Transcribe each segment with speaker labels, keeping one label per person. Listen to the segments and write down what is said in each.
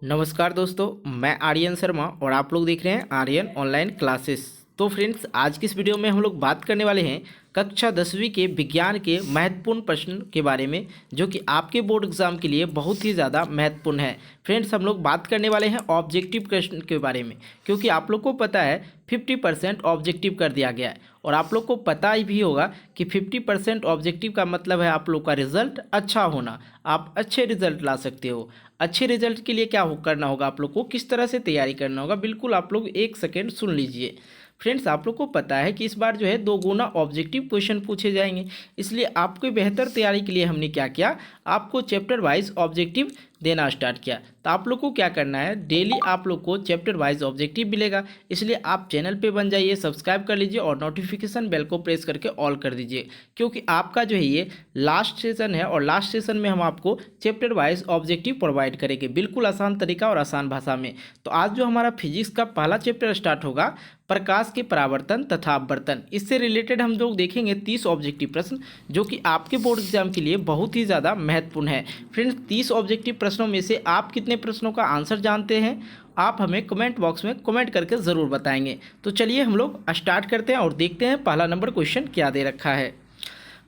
Speaker 1: नमस्कार दोस्तों, मैं आर्यन शर्मा और आप लोग देख रहे हैं आर्यन ऑनलाइन क्लासेस। तो फ्रेंड्स, आज की इस वीडियो में हम लोग बात करने वाले हैं कक्षा 10वीं के विज्ञान के महत्वपूर्ण प्रश्न के बारे में, जो कि आपके बोर्ड एग्जाम के लिए बहुत ही ज़्यादा महत्वपूर्ण है। फ्रेंड्स, हम लोग बात करने वाले हैं ऑब्जेक्टिव क्वेश्चन के बारे में, क्योंकि आप लोग को पता है 50% ऑब्जेक्टिव कर दिया गया है और आप लोग को पता ही भी होगा कि 50% ऑब्जेक्टिव का मतलब है आप लोग का रिजल्ट अच्छा होना। आप अच्छे रिजल्ट ला सकते हो। अच्छे रिजल्ट के लिए क्या करना होगा, आप लोग को किस तरह से तैयारी करना होगा, बिल्कुल आप लोग एक सेकेंड सुन लीजिए। फ्रेंड्स, आप लोग को पता है कि इस बार जो है 2 गुना ऑब्जेक्टिव क्वेश्चन पूछे जाएंगे, इसलिए आपके बेहतर तैयारी के लिए हमने क्या किया, आपको चैप्टर वाइज ऑब्जेक्टिव देना स्टार्ट किया। तो आप लोग को क्या करना है, डेली आप लोग को चैप्टर वाइज ऑब्जेक्टिव मिलेगा, इसलिए आप चैनल पे बन जाइए, सब्सक्राइब कर लीजिए और नोटिफिकेशन बेल को प्रेस करके ऑल कर दीजिए, क्योंकि आपका जो है ये लास्ट सेशन है और लास्ट सेशन में हम आपको चैप्टर वाइज ऑब्जेक्टिव प्रोवाइड करेंगे, बिल्कुल आसान तरीका और आसान भाषा में। तो आज जो हमारा फिजिक्स का पहला चैप्टर स्टार्ट होगा, प्रकाश के परावर्तन तथा अपवर्तन, इससे रिलेटेड हम लोग देखेंगे 30 ऑब्जेक्टिव प्रश्न, जो कि आपके बोर्ड एग्जाम के लिए बहुत ही ज़्यादा महत्वपूर्ण है। फ्रेंड्स, 30 ऑब्जेक्टिव प्रश्नों में से आप कितने प्रश्नों का आंसर जानते हैं, आप हमें कमेंट बॉक्स में कमेंट करके ज़रूर बताएंगे। तो चलिए हम लोग स्टार्ट करते हैं और देखते हैं पहला नंबर क्वेश्चन क्या दे रखा है।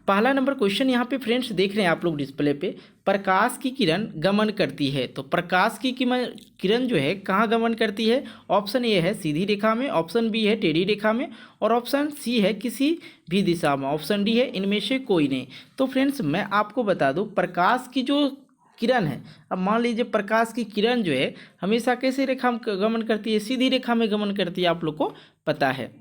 Speaker 1: पहला नंबर क्वेश्चन यहाँ पे फ्रेंड्स देख रहे हैं आप लोग डिस्प्ले पे, प्रकाश की किरण गमन करती है। तो प्रकाश की किरण जो है कहाँ गमन करती है? ऑप्शन ए है सीधी रेखा में, ऑप्शन बी है टेढ़ी रेखा में और ऑप्शन सी है किसी भी दिशा में, ऑप्शन डी है इनमें से कोई नहीं। तो फ्रेंड्स, मैं आपको बता दूं, प्रकाश की जो किरण है, अब मान लीजिए प्रकाश की किरण जो है हमेशा कैसे रेखा में गमन करती है? सीधी रेखा में गमन करती है, आप लोग को पता है।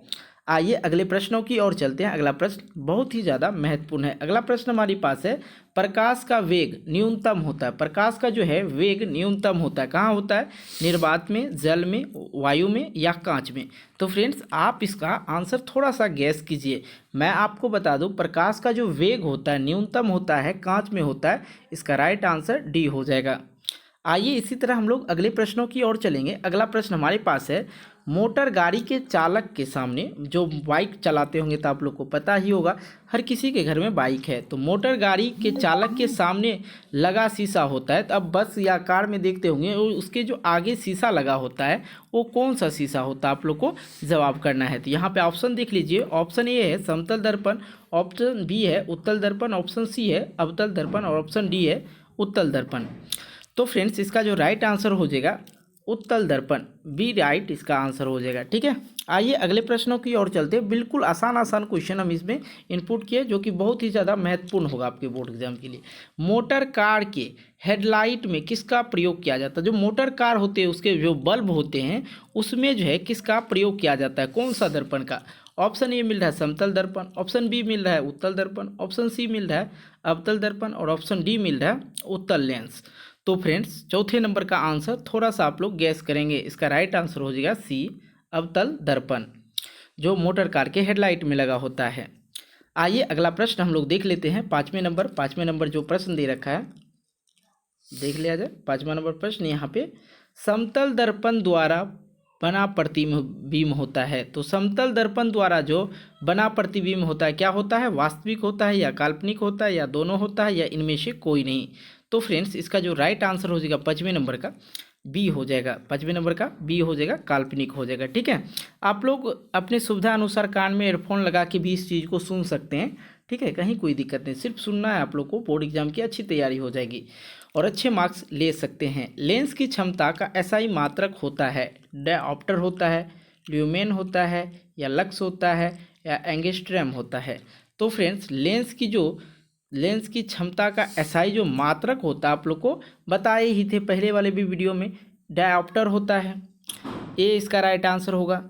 Speaker 1: आइए अगले प्रश्नों की ओर चलते हैं। अगला प्रश्न बहुत ही ज़्यादा महत्वपूर्ण है। अगला प्रश्न हमारे पास है, प्रकाश का वेग न्यूनतम होता है। प्रकाश का जो है वेग न्यूनतम होता है, कहाँ होता है? निर्वात में, जल में, वायु में या कांच में? तो फ्रेंड्स, आप इसका आंसर थोड़ा सा गैस कीजिए। मैं आपको बता दूं, प्रकाश का जो वेग होता है न्यूनतम होता है, कांच में होता है। इसका राइट आंसर डी हो जाएगा। आइए इसी तरह हम लोग अगले प्रश्नों की ओर चलेंगे। अगला प्रश्न हमारे पास है, मोटर गाड़ी के चालक के सामने, जो बाइक चलाते होंगे तो आप लोग को पता ही होगा, हर किसी के घर में बाइक है। तो मोटर गाड़ी के चालक के सामने लगा शीशा होता है। तो अब बस या कार में देखते होंगे उसके जो आगे शीशा लगा होता है वो कौन सा शीशा होता है, आप लोग को जवाब करना है। तो यहाँ पे ऑप्शन देख लीजिए। ऑप्शन ए है समतल दर्पण, ऑप्शन बी है उत्तल दर्पण, ऑप्शन सी है अवतल दर्पण और ऑप्शन डी है उत्तल दर्पण। तो फ्रेंड्स, इसका जो राइट आंसर हो जाएगा उत्तल दर्पण, बी राइट इसका आंसर हो जाएगा। ठीक है, आइए अगले प्रश्नों की ओर चलते हैं। बिल्कुल आसान आसान क्वेश्चन हम इसमें इनपुट किए, जो कि बहुत ही ज़्यादा महत्वपूर्ण होगा आपके बोर्ड एग्जाम के लिए। मोटर कार के हेडलाइट में किसका प्रयोग किया जाता है? जो मोटर कार होते हैं उसके जो बल्ब होते हैं उसमें जो है किसका प्रयोग किया जाता है, कौन सा दर्पण का? ऑप्शन ए मिल रहा है समतल दर्पण, ऑप्शन बी मिल रहा है उत्तल दर्पण, ऑप्शन सी मिल रहा है अवतल दर्पण और ऑप्शन डी मिल रहा है उत्तल लेंस। तो फ्रेंड्स, चौथे नंबर का आंसर थोड़ा सा आप लोग गैस करेंगे। इसका राइट आंसर हो जाएगा सी अवतल दर्पण, जो मोटर कार के हेडलाइट में लगा होता है। आइए अगला प्रश्न हम लोग देख लेते हैं। पाँचवें नंबर जो प्रश्न दे रखा है देख लिया जाए। 5वां नंबर प्रश्न यहाँ पे, समतल दर्पण द्वारा बना प्रतिबिंब होता है। तो समतल दर्पण द्वारा जो बना प्रतिबिंब होता है क्या होता है? वास्तविक होता है या काल्पनिक होता है या दोनों होता है या इनमें से कोई नहीं? तो फ्रेंड्स, इसका जो राइट आंसर हो जाएगा 5वें नंबर का बी हो जाएगा। 5वें नंबर का बी हो जाएगा, काल्पनिक हो जाएगा। ठीक है, आप लोग अपने सुविधा अनुसार कान में एयरफोन लगा के भी इस चीज़ को सुन सकते हैं। ठीक है, कहीं कोई दिक्कत नहीं, सिर्फ सुनना है आप लोग को। बोर्ड एग्जाम की अच्छी तैयारी हो जाएगी और अच्छे मार्क्स ले सकते हैं। लेंस की क्षमता का एसआई मात्रक होता है, डायऑप्टर होता है, ल्यूमेन होता है या लक्स होता है या एंगस्ट्रम होता है? तो फ्रेंड्स, लेंस की क्षमता का एसआई जो मात्रक होता है आप लोग को बताए ही थे पहले वाले भी वीडियो में, डायऑप्टर होता है। ए इसका राइट आंसर होगा।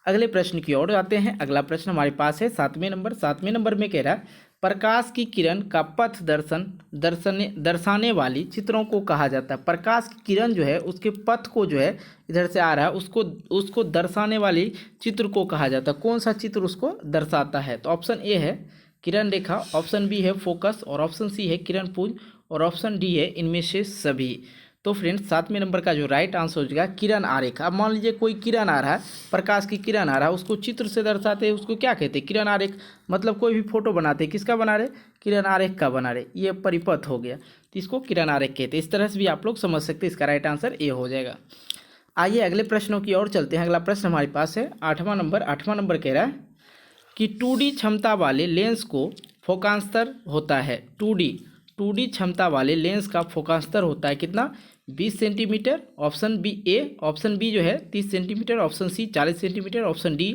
Speaker 1: अगले प्रश्न की ओर आते हैं। अगला प्रश्न हमारे पास है 7वें नंबर में कह रहा है, प्रकाश की किरण का पथ दर्शाने वाली चित्रों को कहा जाता है। प्रकाश की किरण जो है उसके पथ को जो है इधर से आ रहा है उसको दर्शाने वाली चित्र को कहा जाता है। कौन सा चित्र उसको दर्शाता है? तो ऑप्शन ए है किरण रेखा, ऑप्शन बी है फोकस और ऑप्शन सी है किरण पुंज और ऑप्शन डी है इनमें से सभी। तो फ्रेंड्स 7वें नंबर का जो राइट आंसर हो जाएगा किरण आरेख। अब मान लीजिए कोई किरण आ रहा है, प्रकाश की किरण आ रहा है, उसको चित्र से दर्शाते हैं, उसको क्या कहते हैं? किरण आरेख। मतलब कोई भी फोटो बनाते हैं, किसका बना रहे? किरण आरेख का बना रहे। ये परिपथ हो गया, तो इसको किरण आरेख कहते हैं। इस तरह से भी आप लोग समझ सकते हैं। इसका राइट आंसर ए हो जाएगा। आइए अगले प्रश्नों की ओर चलते हैं। अगला प्रश्न हमारे पास है 8वां नंबर कह रहा है कि 2D क्षमता वाले लेंस को फोकांतर होता है। 2D क्षमता वाले लेंस का फोकांतर होता है कितना? 20 centimetre. Option B A, option B जो है 30 centimetre, option C 40 centimetre, option D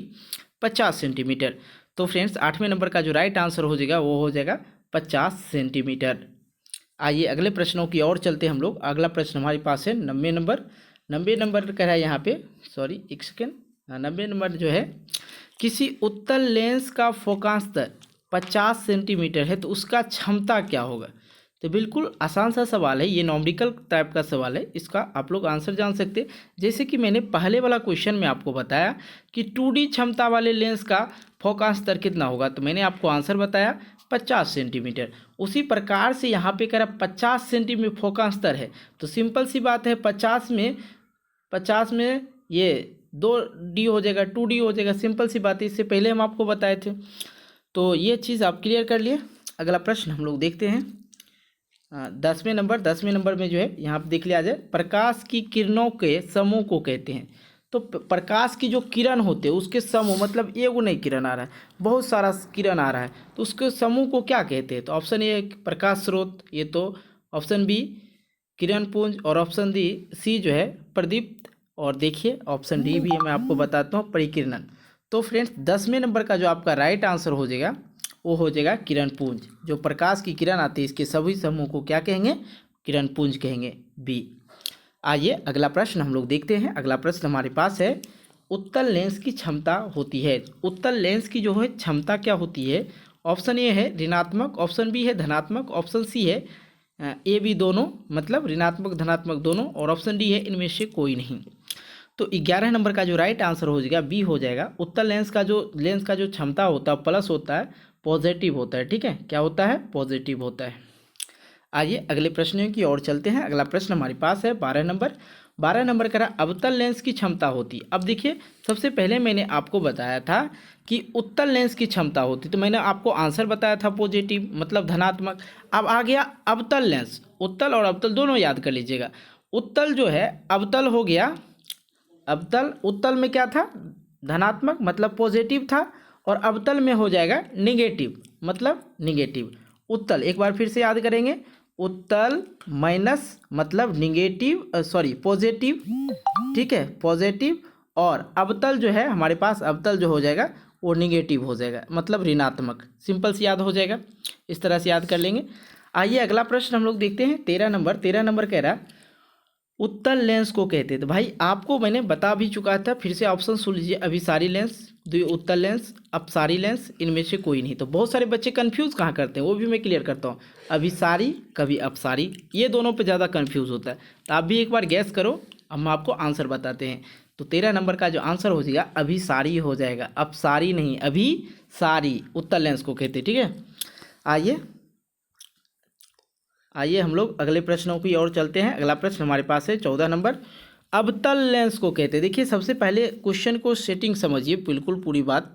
Speaker 1: 50 centimetre. तो फ्रेंड्स 8वें नंबर का जो राइट आंसर हो जाएगा वो हो जाएगा 50 सेंटीमीटर। आइए अगले प्रश्नों की ओर चलते हैं हम लोग। अगला प्रश्न हमारे पास है 90 नंबर कह रहा है यहाँ पे, सॉरी एक सेकेंड, 90 नंबर जो है, किसी उत्तल लेंस का फोकांतर 50 सेंटीमीटर है तो उसका क्षमता क्या होगा? तो बिल्कुल आसान सा सवाल है, ये नॉमेरिकल टाइप का सवाल है। इसका आप लोग आंसर जान सकते हैं। जैसे कि मैंने पहले वाला क्वेश्चन में आपको बताया कि 2D क्षमता वाले लेंस का फोकांतर कितना होगा, तो मैंने आपको आंसर बताया 50 सेंटीमीटर। उसी प्रकार से यहाँ पे कह रहा 50 सेंटीमीटर फोकांतर है, तो सिंपल सी बात है 50 में ये 2D हो जाएगा, 2D हो जाएगा। सिंपल सी बात है, इससे पहले हम आपको बताए थे। तो ये चीज़ आप क्लियर कर लिए। अगला प्रश्न हम लोग देखते हैं 10वें नंबर में जो है यहाँ पे देख लिया जाए, प्रकाश की किरणों के समूह को कहते हैं। तो प्रकाश की जो किरण होते हैं उसके समूह, मतलब एगो नहीं किरण आ रहा है, बहुत सारा किरण आ रहा है, तो उसके समूह को क्या कहते हैं? तो ऑप्शन ए प्रकाश स्रोत, ये तो ऑप्शन बी किरण पुंज, और ऑप्शन डी सी जो है प्रदीप्त, और देखिए ऑप्शन डी भी मैं आपको बताता हूँ परिकिरणन। तो फ्रेंड्स 10वें नंबर का जो आपका राइट आंसर हो जाएगा वो हो जाएगा किरण पुंज। जो प्रकाश की किरण आती है इसके सभी समूह को क्या कहेंगे? किरण पुंज कहेंगे, बी। आइए अगला प्रश्न हम लोग देखते हैं। अगला प्रश्न हमारे पास है उत्तल लेंस की क्षमता होती है। उत्तल लेंस की जो है क्षमता क्या होती है? ऑप्शन ए है ऋणात्मक, ऑप्शन बी है धनात्मक, ऑप्शन सी है ए बी दोनों, मतलब ऋणात्मक धनात्मक दोनों, और ऑप्शन डी है इनमें से कोई नहीं। तो 11 नंबर का जो राइट आंसर हो जाएगा बी हो जाएगा। उत्तल लेंस का जो क्षमता होता है प्लस होता है, पॉजिटिव होता है। ठीक है, क्या होता है? पॉजिटिव होता है। आइए अगले प्रश्न की ओर चलते हैं। अगला प्रश्न हमारे पास है 12 नंबर का अवतल लेंस की क्षमता होती। अब देखिए सबसे पहले मैंने आपको बताया था कि उत्तल लेंस की क्षमता होती, तो मैंने आपको आंसर बताया था पॉजिटिव, मतलब धनात्मक। अब आ गया अवतल लेंस, उत्तल और अवतल दोनों याद कर लीजिएगा। उत्तल जो है अवतल हो गया, उत्तल में क्या था? धनात्मक, मतलब पॉजिटिव था, और अवतल में हो जाएगा निगेटिव, मतलब निगेटिव। उत्तल एक बार फिर से याद करेंगे, उत्तल माइनस मतलब निगेटिव, पॉजिटिव, ठीक है, पॉजिटिव। और अवतल जो है हमारे पास, अवतल जो हो जाएगा वो निगेटिव हो जाएगा, मतलब ऋणात्मक। सिंपल से याद हो जाएगा, इस तरह से याद कर लेंगे। आइए अगला प्रश्न हम लोग देखते हैं 13 नंबर कह रहा उत्तल लेंस को कहते हैं। तो भाई आपको मैंने बता भी चुका था, फिर से ऑप्शन सुन लीजिए, अभिसारी लेंस, उत्तल लेंस, अपसारी लेंस, इनमें से कोई नहीं। तो बहुत सारे बच्चे कंफ्यूज कहाँ करते हैं वो भी मैं क्लियर करता हूँ। अभिसारी कभी अपसारी, ये दोनों पे ज़्यादा कंफ्यूज होता है। तो आप भी एक बार गैस करो, हम आपको आंसर बताते हैं। तो 13 नंबर का जो आंसर हो जाएगा अभिसारी हो जाएगा, अपसारी नहीं, अभिसारी उत्तल लेंस को कहते हैं। ठीक है, आइए हम लोग अगले प्रश्नों की ओर चलते हैं। अगला प्रश्न हमारे पास है 14 नंबर, अवतल लेंस को कहते हैं। देखिए सबसे पहले क्वेश्चन को सेटिंग समझिए, बिल्कुल पूरी बात।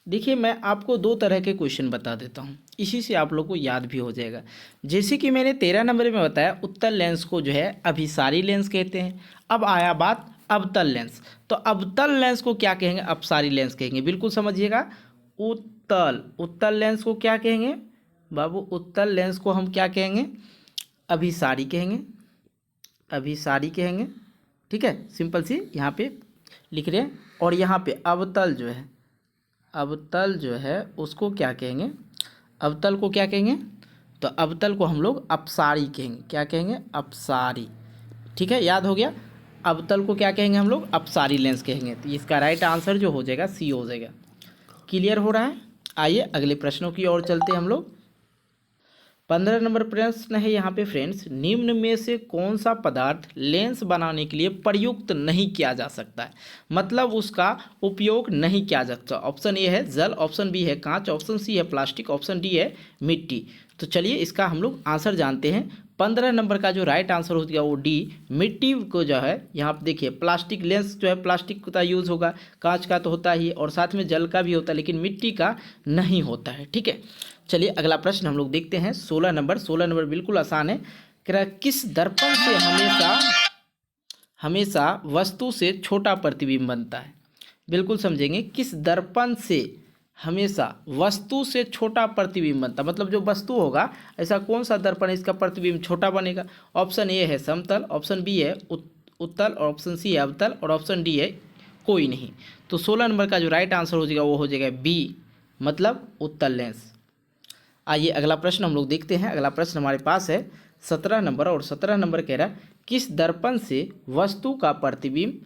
Speaker 1: देखिए मैं आपको 2 तरह के क्वेश्चन बता देता हूँ, इसी से आप लोग को याद भी हो जाएगा। जैसे कि मैंने 13 नंबर में बताया उत्तल लेंस को जो है अभिसारी लेंस कहते हैं। अब आया बात अवतल लेंस, तो अवतल लेंस को क्या कहेंगे? अपसारी लेंस कहेंगे। बिल्कुल समझिएगा, उत्तल लेंस को क्या कहेंगे बाबू? उत्तल लेंस को हम क्या कहेंगे? अभिसारी कहेंगे। ठीक है, सिंपल सी यहाँ पे लिख रहे हैं। और यहाँ पे अवतल जो है उसको क्या कहेंगे? अवतल को क्या कहेंगे? तो अवतल को हम लोग अपसारी कहेंगे। क्या कहेंगे? अपसारी। ठीक है, याद हो गया। अवतल को क्या कहेंगे हम लोग? अपसारी लेंस कहेंगे। तो इसका राइट आंसर जो हो जाएगा सी हो जाएगा। क्लियर हो रहा है? आइए अगले प्रश्नों की ओर चलते हैं हम लोग। 15 नंबर प्रश्न है यहाँ पे फ्रेंड्स, निम्न में से कौन सा पदार्थ लेंस बनाने के लिए प्रयुक्त नहीं किया जा सकता है, मतलब उसका उपयोग नहीं किया जा सकता। ऑप्शन ए है जल, ऑप्शन बी है कांच, ऑप्शन सी है प्लास्टिक, ऑप्शन डी है मिट्टी। तो चलिए इसका हम लोग आंसर जानते हैं। 15 नंबर का जो राइट आंसर हो गया वो डी, मिट्टी को जो है यहाँ पे देखिए प्लास्टिक लेंस जो है प्लास्टिक का यूज़ होगा, कांच का तो होता ही और साथ में जल का भी होता है, लेकिन मिट्टी का नहीं होता है। ठीक है, चलिए अगला प्रश्न हम लोग देखते हैं। 16 नंबर बिल्कुल आसान है। कह रहा है किस दर्पण से हमेशा वस्तु से छोटा प्रतिबिंब बनता है। बिल्कुल समझेंगे, किस दर्पण से हमेशा वस्तु से छोटा प्रतिबिंब बनता, मतलब जो वस्तु होगा ऐसा कौन सा दर्पण है इसका प्रतिबिंब छोटा बनेगा। ऑप्शन ए है समतल, ऑप्शन बी है उत्तल, और ऑप्शन सी है अवतल, और ऑप्शन डी है कोई नहीं। तो 16 नंबर का जो राइट आंसर हो जाएगा वो हो जाएगा बी, मतलब उत्तल लेंस। आइए अगला प्रश्न हम लोग देखते हैं। अगला प्रश्न हमारे पास है 17 नंबर, और 17 नंबर कह रहा है किस दर्पण से वस्तु का प्रतिबिंब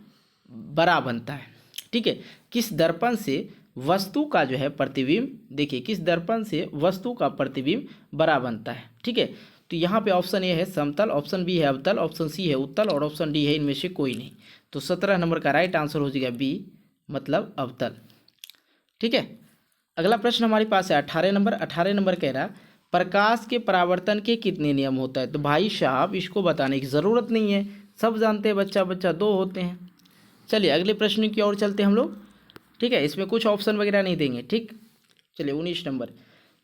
Speaker 1: बड़ा बनता है। ठीक है, किस दर्पण से वस्तु का जो है प्रतिबिंब, देखिए किस दर्पण से वस्तु का प्रतिबिंब बड़ा बनता है। ठीक है, तो यहाँ पे ऑप्शन ए है समतल, ऑप्शन बी है अवतल, ऑप्शन सी है उत्तल, और ऑप्शन डी है इनमें से कोई नहीं। तो 17 नंबर का राइट आंसर हो जाएगा बी, मतलब अवतल। ठीक है, अगला प्रश्न हमारे पास है 18 नंबर। 18 नंबर कह रहा प्रकाश के परावर्तन के कितने नियम होता है। तो भाई साहब इसको बताने की ज़रूरत नहीं है, सब जानते हैं, बच्चा बच्चा दो होते हैं। चलिए अगले प्रश्न की ओर चलते हैं हम लोग। ठीक है, इसमें कुछ ऑप्शन वगैरह नहीं देंगे। ठीक, चलिए 19 नंबर,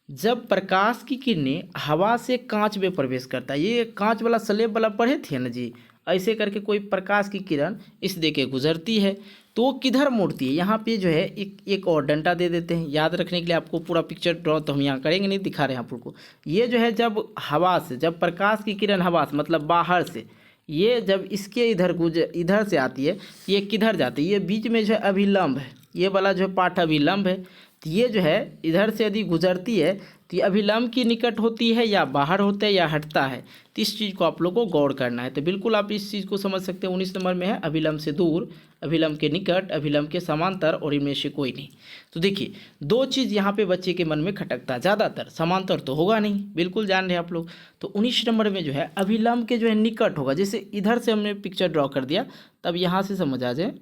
Speaker 1: जब प्रकाश की किरणें हवा से कांच में प्रवेश करता है, ये कांच वाला स्लेब वाला पढ़े थे ना जी, ऐसे करके कोई प्रकाश की किरण इस दे के गुजरती है तो वो किधर मुड़ती है। यहाँ पे जो है एक और डंडा दे देते हैं याद रखने के लिए, आपको पूरा पिक्चर ड्रॉ तो हम यहाँ करेंगे नहीं, दिखा रहे हैं आप लोग को। ये जो है जब हवा से, जब प्रकाश की किरण हवा से मतलब बाहर से, ये जब इसके इधर से आती है, ये किधर जाती है, ये बीच में जो है अभिलंब है, ये वाला जो पार्ट अभिलंब है। तो ये जो है इधर से यदि गुजरती है तो ये अभिलंब की निकट होती है या बाहर होता है या हटता है, तो इस चीज़ को आप लोग को गौर करना है। तो बिल्कुल आप इस चीज़ को समझ सकते हैं। 19 नंबर में है अभिलंब से दूर, अभिलंब के निकट, अभिलंब के समांतर, और इनमें से कोई नहीं। तो देखिए दो चीज़ यहाँ पे बच्चे के मन में खटकता है, ज़्यादातर समांतर तो होगा नहीं, बिल्कुल जान रहे हैं आप लोग। तो 19 नंबर में जो है अभिलंब के जो है निकट होगा, जैसे इधर से हमने पिक्चर ड्रॉ कर दिया, तब यहाँ से समझ आ जाए,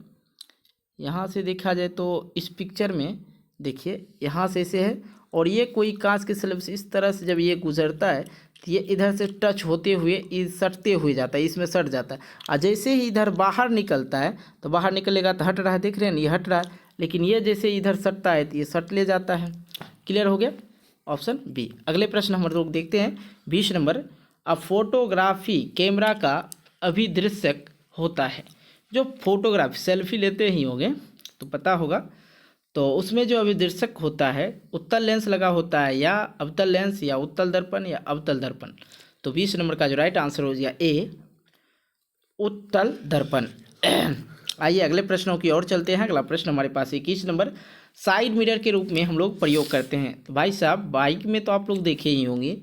Speaker 1: यहाँ से देखा जाए तो इस पिक्चर में देखिए यहाँ से ऐसे है, और ये कोई कांच के स्लेब से इस तरह से जब ये गुजरता है तो ये इधर से टच होते हुए सटते हुए जाता है, इसमें सट जाता है। और जैसे ही इधर बाहर निकलता है तो बाहर निकलेगा तो हट रहा है, देख रहे हैं ये हट रहा है, लेकिन ये जैसे इधर सटता है तो ये सट ले जाता है। क्लियर हो गया, ऑप्शन बी। अगले प्रश्न हम लोग देखते हैं 20 नंबर, अब फोटोग्राफी कैमरा का अभिदृश्यक होता है। जो फोटोग्राफी सेल्फी लेते ही होंगे तो पता होगा, तो उसमें जो अभिदर्शक होता है उत्तल लेंस लगा होता है या अवतल लेंस, या उत्तल दर्पण या अवतल दर्पण। तो 20 नंबर का जो राइट आंसर हो गया ए, उत्तल दर्पण। आइए अगले प्रश्नों की ओर चलते हैं। अगला प्रश्न हमारे पास 21 नंबर, साइड मिरर के रूप में हम लोग प्रयोग करते हैं। तो भाई साहब बाइक में तो आप लोग देखे ही होंगे,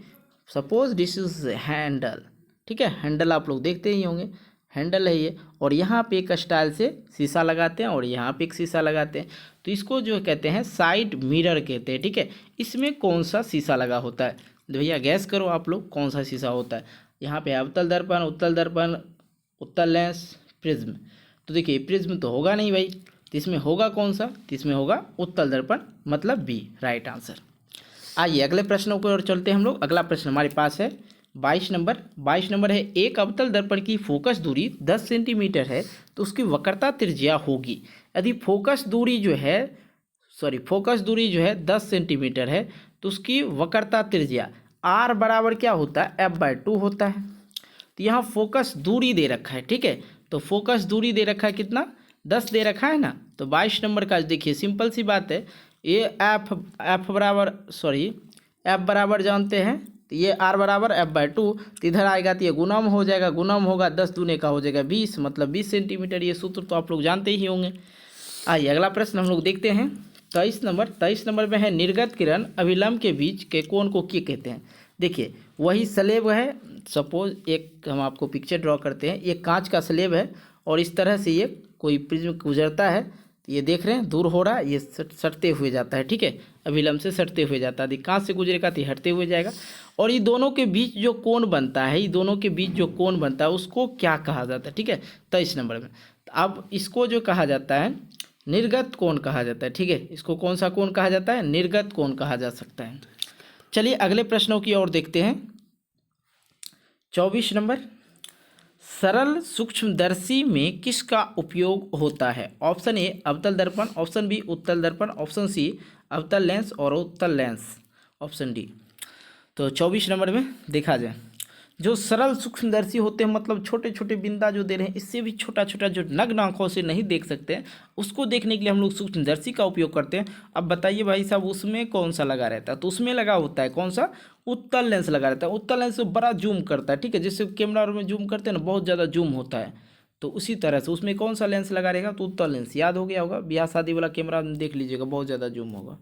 Speaker 1: सपोज दिस इज हैंडल। ठीक है, हैंडल आप लोग देखते ही होंगे, हैंडल है ये, और यहाँ पे एक स्टाइल से शीशा लगाते हैं और यहाँ पे एक शीशा लगाते हैं, तो इसको जो कहते हैं साइड मिरर कहते हैं। ठीक है, इसमें कौन सा शीशा लगा होता है, तो भैया गैस करो आप लोग कौन सा शीशा होता है। यहाँ पे अवतल दर्पण, उत्तल दर्पण, उत्तल लेंस, प्रिज्म। तो देखिए प्रिज्म तो होगा नहीं भाई, तो इसमें होगा कौन सा, तो इसमें होगा उत्तल दर्पण, मतलब बी राइट आंसर। आइए अगले प्रश्नों की ओर चलते हैं हम लोग। अगला प्रश्न हमारे पास है 22 नंबर। 22 नंबर है, एक अवतल दर्पण की फोकस दूरी 10 सेंटीमीटर है तो उसकी वक्रता त्रिज्या होगी। यदि फोकस दूरी जो है 10 सेंटीमीटर है तो उसकी वक्रता त्रिज्या आर बराबर क्या होता है, f/2 होता है। तो यहाँ फोकस दूरी दे रखा है। ठीक है, तो फोकस दूरी दे रखा है कितना, 10 दे रखा है ना। तो 22 नंबर का देखिए सिंपल सी बात है, ये एफ बराबर जानते हैं, तो ये आर बराबर f/2, तो इधर आएगा तो ये गुणम हो जाएगा, गुणम होगा 10 दूने का हो जाएगा 20, मतलब 20 सेंटीमीटर। ये सूत्र तो आप लोग जानते ही होंगे। आइए अगला प्रश्न हम लोग देखते हैं 23 नंबर। 23 नंबर में है, निर्गत किरण अभिलंब के बीच के कोण को क्या कहते हैं। देखिए वही स्लेब है, सपोज एक हम आपको पिक्चर ड्रॉ करते हैं, ये कांच का स्लेब है और इस तरह से ये कोई प्रिज्म गुजरता है, ये देख रहे हैं दूर हो रहा है, ये सटते हुए जाता है। ठीक है, अभिलंब से सटते हुए जाता है, कांच से गुजरेगा तो हटते हुए जाएगा, और ये दोनों के बीच जो कोण बनता है, ये दोनों के बीच जो कोण बनता है उसको क्या कहा जाता है। ठीक है, 23 नंबर में अब इसको जो कहा जाता है निर्गत कोण कहा जाता है। ठीक है, इसको कौन सा कोण कहा जाता है, निर्गत कोण कहा जा सकता है। चलिए अगले प्रश्नों की ओर देखते हैं। 24 नंबर, सरल सूक्ष्मदर्शी में किसका उपयोग होता है? ऑप्शन ए अवतल दर्पण, ऑप्शन बी उत्तल दर्पण, ऑप्शन सी अवतल लेंस और उत्तल लेंस, ऑप्शन डी। तो 24 नंबर में देखा जाए, जो सरल सूक्ष्मदर्शी होते हैं मतलब छोटे छोटे बिंदा जो दे रहे हैं, इससे भी छोटा छोटा जो नग्न आंखों से नहीं देख सकते हैं, उसको देखने के लिए हम लोग सूक्ष्मदर्शी का उपयोग करते हैं। अब बताइए भाई साहब, उसमें कौन सा लगा रहता है? तो उसमें लगा होता है कौन सा? उत्तल लेंस लगा रहता है। उत्तल लेंस बड़ा जूम करता है, ठीक है, जैसे कैमरा में जूम करते हैं ना, बहुत ज़्यादा जूम होता है। तो उसी तरह से उसमें कौन सा लेंस लगा रहेगा? तो उत्तल लेंस। याद हो गया होगा, ब्याह शादी वाला कैमरा देख लीजिएगा, बहुत ज़्यादा जूम होगा।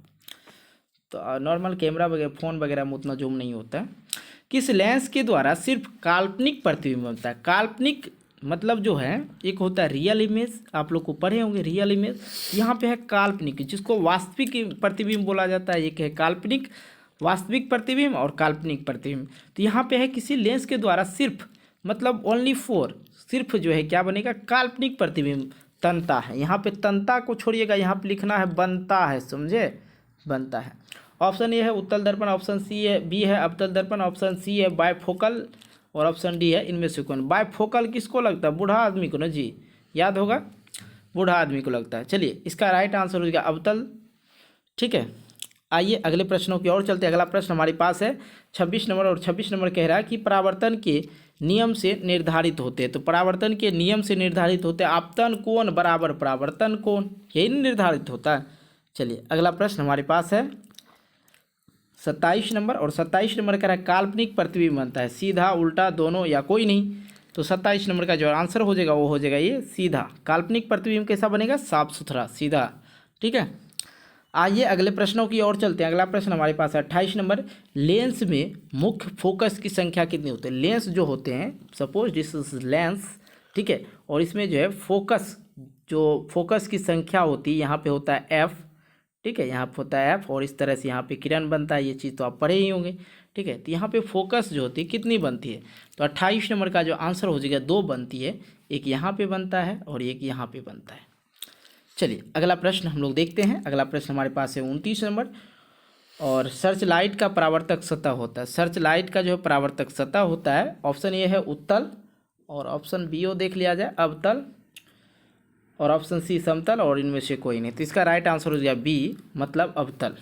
Speaker 1: तो नॉर्मल कैमरा वगैरह फ़ोन वगैरह में उतना जूम नहीं होता है। किस लेंस के द्वारा सिर्फ काल्पनिक प्रतिबिंब बनता है? काल्पनिक मतलब जो है, एक होता है रियल इमेज, आप लोग को पढ़े होंगे रियल इमेज, यहाँ पे है काल्पनिक, जिसको वास्तविक प्रतिबिंब बोला जाता है। एक है काल्पनिक वास्तविक प्रतिबिंब और काल्पनिक प्रतिबिंब। तो यहाँ पे है किसी लेंस के द्वारा सिर्फ, मतलब ओनली फॉर, सिर्फ जो है क्या बनेगा? काल्पनिक प्रतिबिंब तनता है। यहाँ पे तनता को छोड़िएगा, यहाँ पे लिखना है बनता है, समझे? बनता है। ऑप्शन ए है उत्तल दर्पण, ऑप्शन सी है बी है अवतल दर्पण, ऑप्शन सी है बायफोकल और ऑप्शन डी है इनमें से कौन? बायफोकल किसको लगता है? बूढ़ा आदमी को ना जी, याद होगा, बूढ़ा आदमी को लगता है। चलिए इसका राइट आंसर हो जाएगा अवतल। ठीक है, आइए अगले प्रश्नों की ओर चलते हैं। अगला प्रश्न हमारे पास है 26 नंबर, और 26 नंबर कह रहा है कि परावर्तन के नियम से निर्धारित होते हैं। तो परावर्तन के नियम से निर्धारित होते हैं आपतन कोण बराबर परावर्तन कोण, यही निर्धारित होता है। चलिए अगला प्रश्न हमारे पास है 27 नंबर, और 27 नंबर कह रहा है काल्पनिक प्रतिबिंब बनता है सीधा, उल्टा, दोनों या कोई नहीं। तो 27 नंबर का जो आंसर हो जाएगा वो हो जाएगा ये सीधा। काल्पनिक प्रतिबिंब कैसा बनेगा? साफ सुथरा, सीधा। ठीक है, आइए अगले प्रश्नों की ओर चलते हैं। अगला प्रश्न हमारे पास है 28 नंबर, लेंस में मुख्य फोकस की संख्या कितनी होती है? लेंस जो होते हैं, सपोज दिस इज लेंस, ठीक है, और इसमें जो है फोकस, जो फोकस की संख्या होती है यहाँ पे होता है एफ, ठीक है, यहाँ पे होता है एफ, और इस तरह से यहाँ पे किरण बनता है। ये चीज़ तो आप पढ़े ही होंगे, ठीक है। तो यहाँ पे फोकस जो होती है कितनी बनती है? तो 28 नंबर का जो आंसर हो जाएगा 2 बनती है, एक यहाँ पे बनता है और एक यहाँ पे बनता है। चलिए अगला प्रश्न हम लोग देखते हैं। अगला प्रश्न हमारे पास है 29 नंबर, और सर्च लाइट का परावर्तक सतह होता है। सर्च लाइट का जो है परावर्तक सतह होता है, ऑप्शन ए है उत्तल, और ऑप्शन बी ओ देख लिया जाए अवतल, और ऑप्शन सी समतल, और इनमें से कोई नहीं। तो इसका राइट आंसर हो जाएगा बी, मतलब अवतल।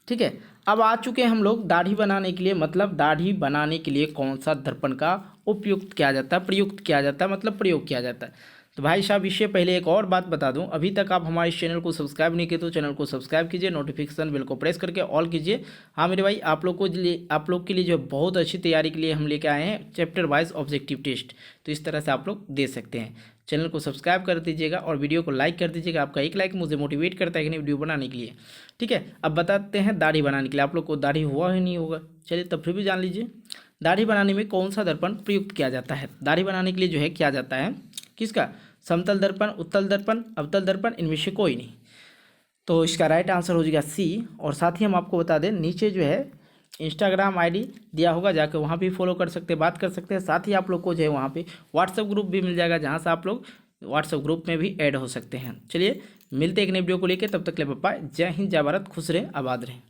Speaker 1: ठीक है, अब आ चुके हैं हम लोग दाढ़ी बनाने के लिए। मतलब दाढ़ी बनाने के लिए कौन सा दर्पण का उपयुक्त किया जाता है, प्रयुक्त किया जाता है, मतलब प्रयोग किया जाता है। तो भाई साहब इससे पहले एक और बात बता दूं, अभी तक आप हमारे इस चैनल को सब्सक्राइब नहीं किए तो चैनल को सब्सक्राइब कीजिए, नोटिफिकेशन बेल को प्रेस करके ऑल कीजिए। हाँ मेरे भाई, आप लोग के लिए जो बहुत अच्छी तैयारी के लिए हम लेके आए हैं चैप्टर वाइज ऑब्जेक्टिव टेस्ट, तो इस तरह से आप लोग दे सकते हैं। चैनल को सब्सक्राइब कर दीजिएगा और वीडियो को लाइक कर दीजिएगा। आपका एक लाइक मुझे मोटिवेट करता है कि नहीं वीडियो बनाने के लिए। ठीक है, अब बताते हैं दाढ़ी बनाने के लिए। आप लोग को दाढ़ी हुआ ही नहीं होगा, चलिए तब फिर भी जान लीजिए दाढ़ी बनाने में कौन सा दर्पण प्रयुक्त किया जाता है। दाढ़ी बनाने के लिए जो है किया जाता है किसका? समतल दर्पण, उत्तल दर्पण, अवतल दर्पण, इनमें से कोई नहीं। तो इसका राइट आंसर हो जाएगा सी। और साथ ही हम आपको बता दें, नीचे जो है इंस्टाग्राम आईडी दिया होगा, जाकर वहाँ भी फॉलो कर सकते हैं, बात कर सकते हैं। साथ ही आप लोग को जो है वहाँ पे व्हाट्सएप ग्रुप भी मिल जाएगा, जहाँ से आप लोग व्हाट्सएप ग्रुप में भी ऐड हो सकते हैं। चलिए मिलते हैं एक नई वीडियो को लेकर, तब तक के लिए बाय। जय हिंद, जय भारत, खुश रहें, आबाद रहें।